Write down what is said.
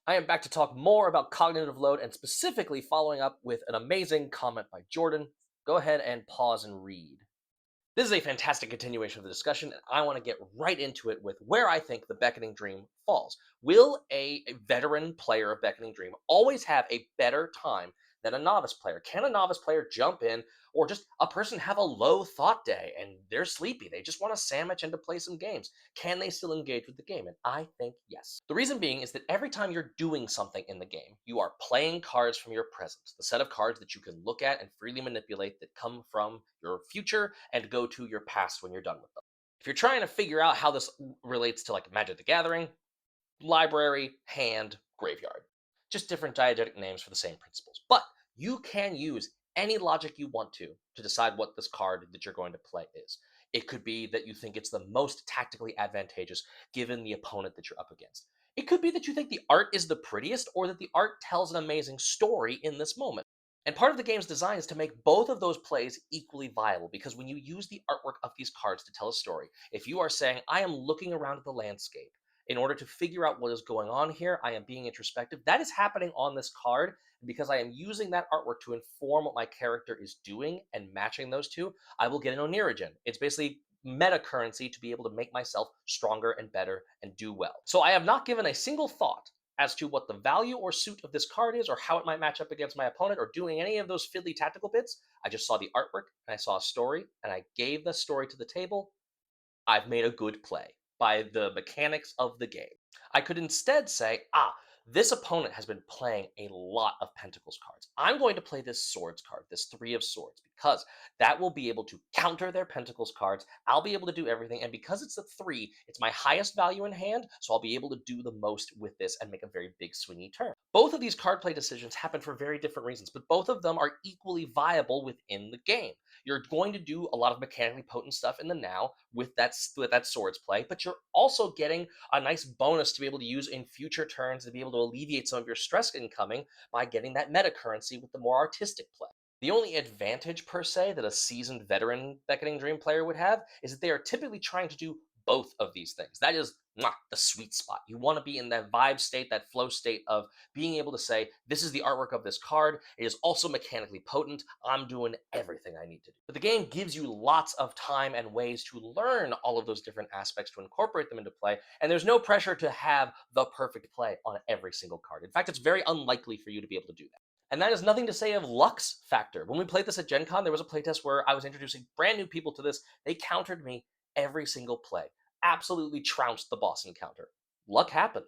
I am back to talk more about cognitive load and specifically following up with an amazing comment by Jordan. Go ahead and pause and read. This is a fantastic continuation of the discussion, and I want to get right into it with where I think the Beckoning Dream falls. Will a veteran player of Beckoning Dream always have a better time than a novice player? Can a novice player jump in, or just a person have a low thought day and they're sleepy? They just want to sandwich and to play some games. Can they still engage with the game? And I think yes. The reason being is that every time you're doing something in the game, you are playing cards from your present, the set of cards that you can look at and freely manipulate that come from your future and go to your past when you're done with them. If you're trying to figure out how this relates to like Magic the Gathering, library, hand, graveyard. Just different diegetic names for the same principles. But you can use any logic you want to decide what this card that you're going to play is. It could be that you think it's the most tactically advantageous given the opponent that you're up against. It could be that you think the art is the prettiest or that the art tells an amazing story in this moment. And part of the game's design is to make both of those plays equally viable because when you use the artwork of these cards to tell a story, if you are saying, I am looking around at the landscape in order to figure out what is going on here, I am being introspective. That is happening on this card. And because I am using that artwork to inform what my character is doing and matching those two, I will get an Onirigen. It's basically meta currency to be able to make myself stronger and better and do well. So I have not given a single thought as to what the value or suit of this card is or how it might match up against my opponent or doing any of those fiddly tactical bits. I just saw the artwork and I saw a story and I gave the story to the table. I've made a good play by the mechanics of the game. I could instead say, this opponent has been playing a lot of Pentacles cards. I'm going to play this Swords card, this Three of Swords, because that will be able to counter their Pentacles cards. I'll be able to do everything. And because it's a three, it's my highest value in hand. So I'll be able to do the most with this and make a very big swingy turn. Both of these card play decisions happen for very different reasons, but both of them are equally viable within the game. You're going to do a lot of mechanically potent stuff in the now with that swords play, but you're also getting a nice bonus to be able to use in future turns to be able to alleviate some of your stress incoming by getting that meta currency with the more artistic play. The only advantage per se that a seasoned veteran Beckoning Dream player would have is that they are typically trying to do both of these things. That is the sweet spot. You want to be in that vibe state, that flow state of being able to say, this is the artwork of this card. It is also mechanically potent. I'm doing everything I need to do. But the game gives you lots of time and ways to learn all of those different aspects to incorporate them into play. And there's no pressure to have the perfect play on every single card. In fact, it's very unlikely for you to be able to do that. And that is nothing to say of Luck's factor. When we played this at Gen Con, there was a playtest where I was introducing brand new people to this. They countered me every single play. Absolutely trounced the boss encounter. Luck happens.